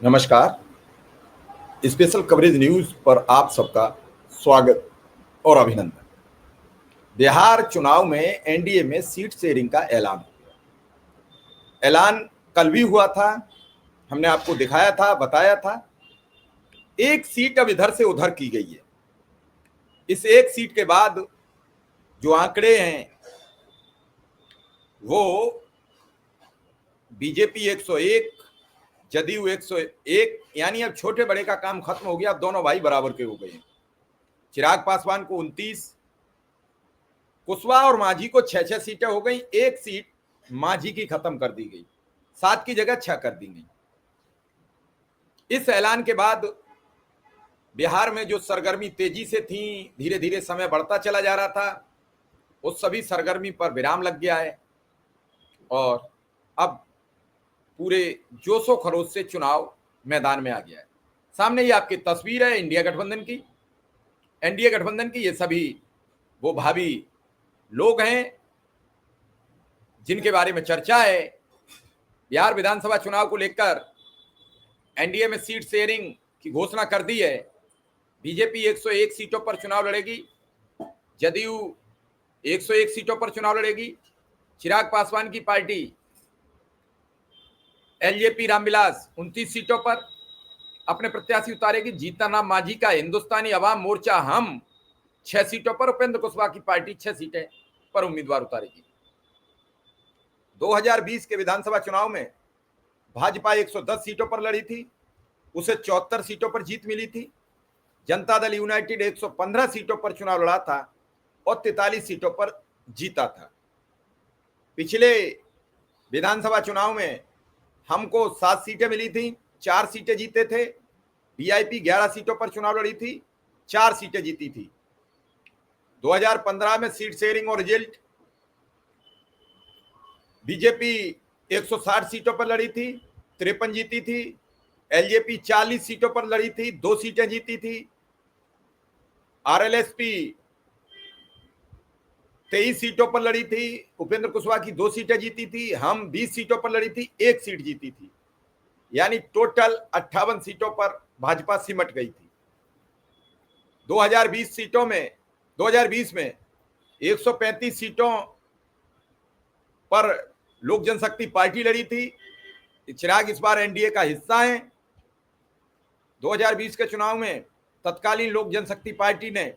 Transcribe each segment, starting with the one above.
नमस्कार। Special coverage news पर आप सबका स्वागत और अभिनंदन। बिहार चुनाव में एनडीए में सीट शेयरिंग का ऐलान हो गया। ऐलान कल भी हुआ था, हमने आपको दिखाया था, बताया था। एक सीट अब इधर से उधर की गई है। इस एक सीट के बाद जो आंकड़े हैं वो बीजेपी 101, जदयू 101, यानी अब छोटे बड़े का काम खत्म हो गया। अब दोनों भाई बराबर के हो गए हैं। चिराग पासवान को 29, कुशवाहा और मांझी को 6-6 सीटें हो गई। एक सीट मांझी की खत्म कर दी गई, 7 की जगह 6 कर दी गई। इस ऐलान के बाद बिहार में जो सरगर्मी तेजी से थी, धीरे धीरे समय बढ़ता चला जा रहा था, उस सभी सरगर्मी पर विराम लग गया है और अब पूरे जोशो खरोश से चुनाव मैदान में आ गया है। सामने ये आपकी तस्वीर है इंडिया गठबंधन की। एनडीए गठबंधन की ये सभी वो भावी लोग हैं जिनके बारे में चर्चा है। बिहार विधानसभा चुनाव को लेकर एनडीए में सीट शेयरिंग की घोषणा कर दी है। बीजेपी 101 सीटों पर चुनाव लड़ेगी, जदयू 101 सीटों पर चुनाव लड़ेगी। चिराग पासवान की पार्टी एलजेपी रामविलास 29 सीटों पर अपने प्रत्याशी उतारेगी। जीतनराम मांझी का हिंदुस्तानी अवाम मोर्चा हम 6 सीटों पर, उपेंद्र कुशवाहा की पार्टी 6 सीटें पर उम्मीदवार उतारेगी। 2020 के विधानसभा चुनाव में भाजपा 110 सीटों पर लड़ी थी, उसे 74 सीटों पर जीत मिली थी। जनता दल यूनाइटेड 115 सीटों पर चुनाव लड़ा था और 43 सीटों पर जीता था। पिछले विधानसभा चुनाव में हमको 7 सीटें मिली थी, 4 सीटें जीते थे। वीआईपी 11 सीटों पर चुनाव लड़ी थी, 4 सीटें जीती थी। 2015 में सीट शेयरिंग और रिजल्ट, बीजेपी 160 सीटों पर लड़ी थी, 53 जीती थी। एलजेपी 40 सीटों पर लड़ी थी, 2 सीटें जीती थी। आरएलएसपी 23 सीटों पर लड़ी थी, उपेंद्र कुशवाहा की 2 सीटें जीती थी। हम 20 सीटों पर लड़ी थी, 1 सीट जीती थी, यानी टोटल 58 सीटों पर भाजपा सिमट गई थी। 2020 में 135 सीटों पर लोक जनशक्ति पार्टी लड़ी थी। चिराग इस बार एनडीए का हिस्सा है। 2020 के चुनाव में तत्कालीन लोक जनशक्ति पार्टी ने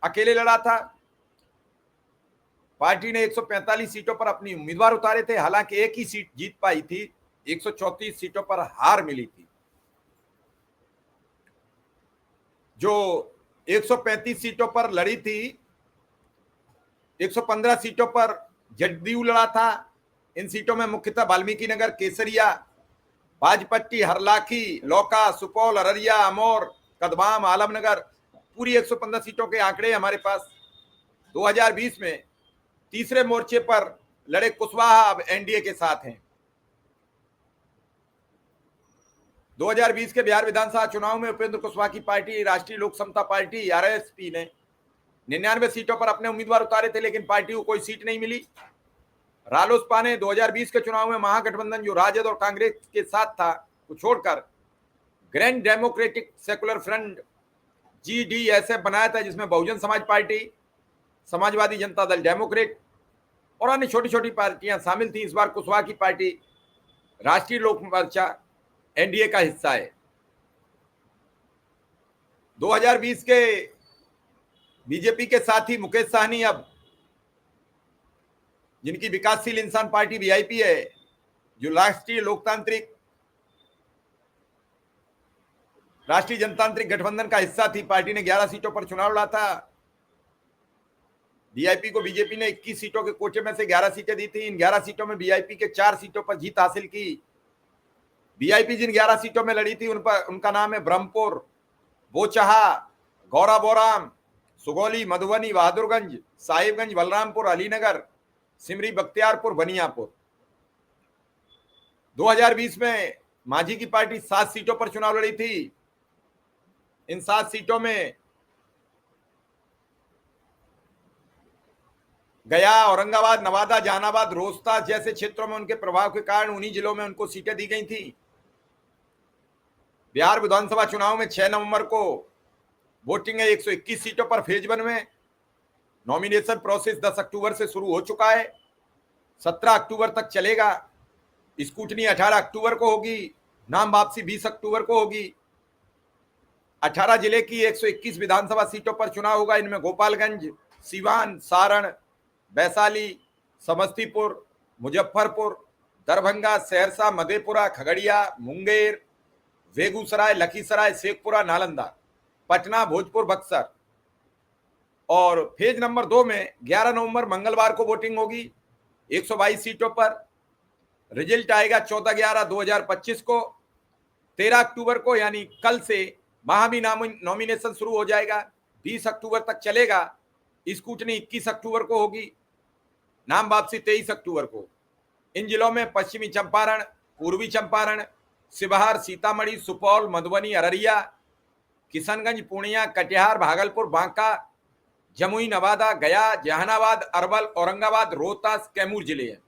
अकेले लड़ा था। पार्टी ने 145 सीटों पर अपनी उम्मीदवार उतारे थे, हालांकि एक ही सीट जीत पाई थी, 134 सीटों पर हार मिली थी। जो 135 सीटों पर लड़ी थी, 115 सीटों पर जदयू लड़ा था। इन सीटों में मुख्यतः वाल्मीकि नगर, केसरिया, बाजपट्टी, हरलाखी, लौका, सुपौल, अररिया, अमौर, कदवाम, आलमनगर, पूरी 115 सीटों के आंकड़े हमारे पास। 2020 में तीसरे मोर्चे पर लड़े कुशवाहा अब एनडीए के साथ हैं। 2020 के बिहार विधानसभा चुनाव में उपेंद्र कुशवाहा की पार्टी राष्ट्रीय लोक समता पार्टी आरएसपी ने 99 सीटों पर अपने उम्मीदवार उतारे थे, लेकिन पार्टी को कोई सीट नहीं मिली। रालोसपा ने 2020 के चुनाव में महागठबंधन जो राजद और कांग्रेस के साथ था को छोड़कर grand democratic secular front GDSF बनाया था, जिसमें बहुजन समाज पार्टी, समाजवादी जनता दल, डेमोक्रेट और अन्य छोटी छोटी पार्टियां शामिल थी। इस बार कुशवाहा की पार्टी राष्ट्रीय लोक मोर्चा एनडीए का हिस्सा है। 2020 के बीजेपी के साथ ही मुकेश साहनी अब, जिनकी विकासशील इंसान पार्टी वीआईपी है, जो राष्ट्रीय जनतांत्रिक गठबंधन का हिस्सा थी, पार्टी ने 11 सीटों पर चुनाव लड़ा था। वीआईपी को बीजेपी ने 21 सीटों के कोटे में से 11 सीटें दी थी। इन 11 सीटों में वीआईपी के 4 सीटों पर जीत हासिल की। वीआईपी जिन 11 सीटों में लड़ी थी उनका नाम है ब्रह्मपुर, बोचहा, गौराबोराम, सुगौली, मधुबनी, बहादुरगंज, साहिबगंज, बलरामपुर, अलीनगर, सिमरी, बख्तियारपुर, बनियापुर। 2020 में मांझी की पार्टी 7 सीटों पर चुनाव लड़ी थी। इन 7 सीटों में गया, औरंगाबाद, नवादा, जहानाबाद, रोहतास जैसे क्षेत्रों में उनके प्रभाव के कारण उन्हीं जिलों में उनको सीटें दी गई थी। बिहार विधानसभा चुनाव में 6 नवंबर को वोटिंग है 121 सीटों पर फेज 1 में। नॉमिनेशन प्रोसेस 10 अक्टूबर से शुरू हो चुका है, 17 अक्टूबर तक चलेगा। स्कूटनी 18 अक्टूबर को होगी, नाम वापसी 20 अक्टूबर को होगी। 18 जिले की 121 विधानसभा सीटों पर चुनाव होगा। इनमें गोपालगंज, सीवान, सारण, वैशाली, समस्तीपुर, मुजफ्फरपुर, दरभंगा, सहरसा, मधेपुरा, खगड़िया, मुंगेर, बेगूसराय, लखीसराय, शेखपुरा, नालंदा, पटना, भोजपुर, बक्सर। और फेज नंबर 2 में 11 नवंबर मंगलवार को वोटिंग होगी 122 सीटों पर। रिजल्ट आएगा 14/11/2025 को। 13 अक्टूबर को यानी कल से वहां भी नॉमिनेशन शुरू हो जाएगा, 20 अक्टूबर तक चलेगा। स्कूटनी 21 अक्टूबर को होगी, नाम वापसी 23 अक्टूबर को। इन जिलों में पश्चिमी चंपारण, पूर्वी चंपारण, शिवहर, सीतामढ़ी, सुपौल, मधुबनी, अररिया, किशनगंज, पूर्णिया, कटिहार, भागलपुर, बांका, जमुई, नवादा, गया, जहानाबाद, अरवल, औरंगाबाद, रोहतास, कैमूर जिले हैं।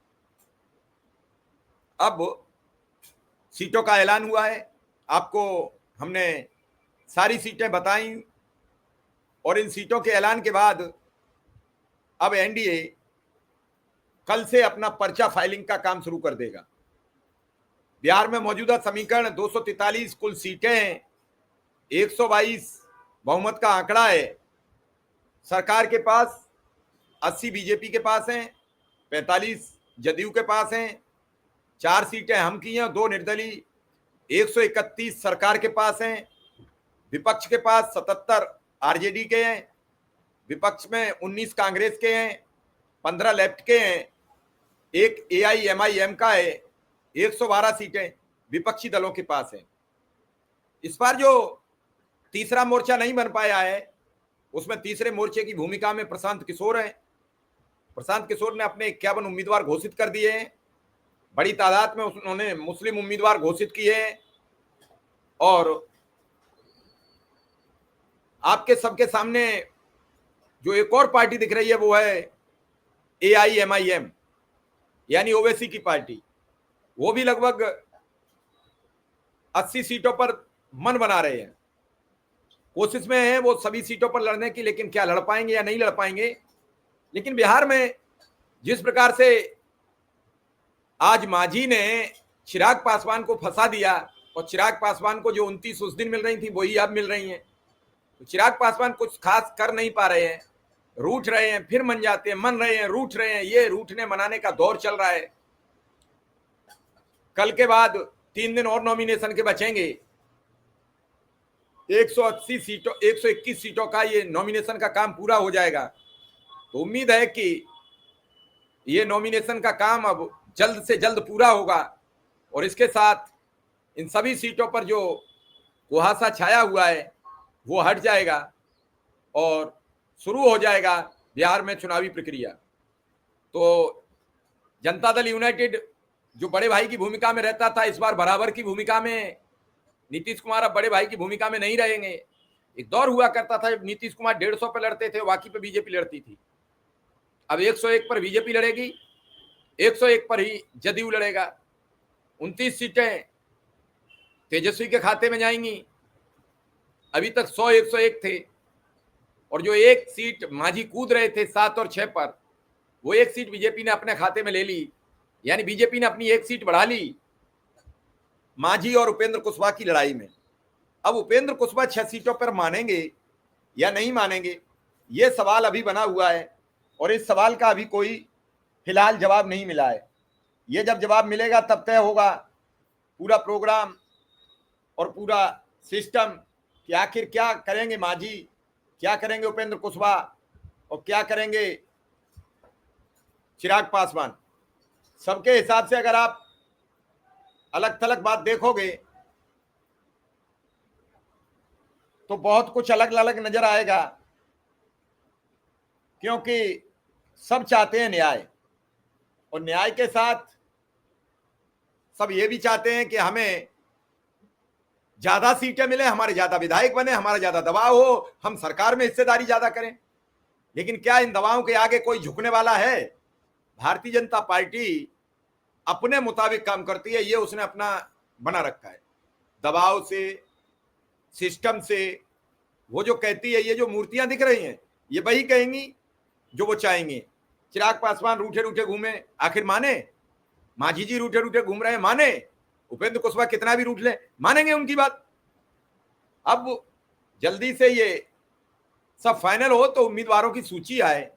अब सीटों का ऐलान हुआ है, आपको हमने सारी सीटें बताई और इन सीटों के ऐलान के बाद अब एनडीए कल से अपना पर्चा फाइलिंग का काम शुरू कर देगा। बिहार में मौजूदा समीकरण 243 कुल सीटें हैं, 122 बहुमत का आंकड़ा है। सरकार के पास 80 बीजेपी के पास हैं, 45 जदयू के पास हैं, 4 सीटें हम की हैं, 2 निर्दलीय। 131 सरकार के पास हैं, विपक्ष के पास 77 आरजेडी के हैं, विपक्ष में 19 कांग्रेस के हैं, 15 लेफ्ट के हैं, 1 एआईएमआईएम का है। 112 सीटें विपक्षी दलों के पास हैं। इस बार जो तीसरा मोर्चा नहीं बन पाया है उसमें तीसरे मोर्चे की भूमिका में प्रशांत किशोर हैं। प्रशांत किशोर ने अपने 51 उम्मीदवार घोषित कर दिए हैं, बड़ी तादाद में उन्होंने मुस्लिम उम्मीदवार घोषित किए हैं। और आपके सबके सामने जो एक और पार्टी दिख रही है वो है एआईएमआईएम यानी ओवैसी की पार्टी। वो भी लगभग 80 सीटों पर मन बना रहे हैं, कोशिश में है वो सभी सीटों पर लड़ने की, लेकिन क्या लड़ पाएंगे या नहीं लड़ पाएंगे। लेकिन बिहार में जिस प्रकार से आज मांझी ने चिराग पासवान को फंसा दिया और चिराग पासवान को जो 29 उस दिन मिल रही थी वही अब मिल रही हैं, तो चिराग पासवान कुछ खास कर नहीं पा रहे हैं, रूठ रहे हैं, फिर मन जाते हैं, मन रहे हैं, रूठ रहे हैं। ये रूठने मनाने का दौर चल रहा है। कल के बाद 3 दिन और नॉमिनेशन के बचेंगे। 180 सीटों 121 सीटों का ये नॉमिनेशन का काम पूरा हो जाएगा। तो उम्मीद है कि ये नॉमिनेशन का काम अब जल्द से जल्द पूरा होगा और इसके साथ इन सभी सीटों पर जो कुहासा छाया हुआ है वो हट जाएगा और शुरू हो जाएगा बिहार में चुनावी प्रक्रिया। तो जनता दल यूनाइटेड जो बड़े भाई की भूमिका में रहता था, इस बार बराबर की भूमिका में नीतीश कुमार अब बड़े भाई की भूमिका में नहीं रहेंगे। एक दौर हुआ करता था जब नीतीश कुमार 150 पे लड़ते थे, बाकी पे बीजेपी लड़ती थी। अब 101 पर बीजेपी लड़ेगी, 101 पर ही जदयू लड़ेगा। 29 सीटें तेजस्वी के खाते में जाएंगी। अभी तक 100 101 थे और जो एक सीट मांझी कूद रहे थे 7 और 6 पर, वो एक सीट बीजेपी ने अपने खाते में ले ली, यानी बीजेपी ने अपनी एक सीट बढ़ा ली मांझी और उपेंद्र कुशवाहा की लड़ाई में। अब उपेंद्र कुशवाहा 6 सीटों पर मानेंगे या नहीं मानेंगे, ये सवाल अभी बना हुआ है और इस सवाल का अभी कोई फिलहाल जवाब नहीं मिला है। ये जब जवाब मिलेगा तब तय होगा पूरा प्रोग्राम और पूरा सिस्टम कि आखिर क्या करेंगे मांझी, क्या करेंगे उपेंद्र कुशवाहा और क्या करेंगे चिराग पासवान। सबके हिसाब से अगर आप अलग थलग बात देखोगे तो बहुत कुछ अलग अलग नजर आएगा, क्योंकि सब चाहते हैं न्याय और न्याय के साथ सब ये भी चाहते हैं कि हमें ज्यादा सीटें मिले, हमारे ज्यादा विधायक बने, हमारा ज्यादा दबाव हो, हम सरकार में हिस्सेदारी ज्यादा करें। लेकिन क्या इन दबावों के आगे कोई झुकने वाला है? भारतीय जनता पार्टी अपने मुताबिक काम करती है, ये उसने अपना बना रखा है। दबाव से, सिस्टम से। वो जो कहती है, ये जो मूर्तियां दिख रही हैं, ये वही कहेंगी जो वो चाहेंगे। चिराग पासवान रूठे रूठे घूमे, आखिर माने? मांझी जी रूठे रूठे घूम रहे हैं, माने? उपेंद्र कुशवाहा कितना भी रूठ ले, मानेंगे उनकी बात? अब जल्दी से ये सब फाइनल हो तो उम्मीदवारों की सूची आए।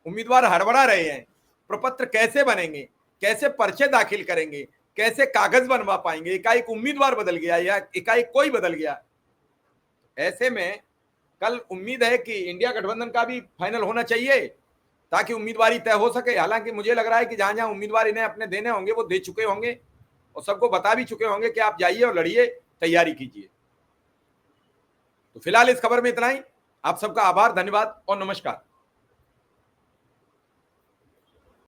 उम्मीदवार हड़बड़ा रहे हैं, प्रपत्र कैसे बनेंगे, कैसे पर्चे दाखिल करेंगे, कैसे कागज बनवा पाएंगे? एकाएक उम्मीदवार बदल गया या एकाएक कोई बदल गया। ऐसे में कल उम्मीद है कि इंडिया गठबंधन का भी फाइनल होना चाहिए ताकि उम्मीदवारी तय हो सके। हालांकि मुझे लग रहा है कि जहां जहां उम्मीदवार इन्हें अपने देने होंगे वो दे चुके होंगे और सबको बता भी चुके होंगे कि आप जाइए और लड़िए, तैयारी कीजिए। तो फिलहाल इस खबर में इतना ही। आप सबका आभार, धन्यवाद और नमस्कार।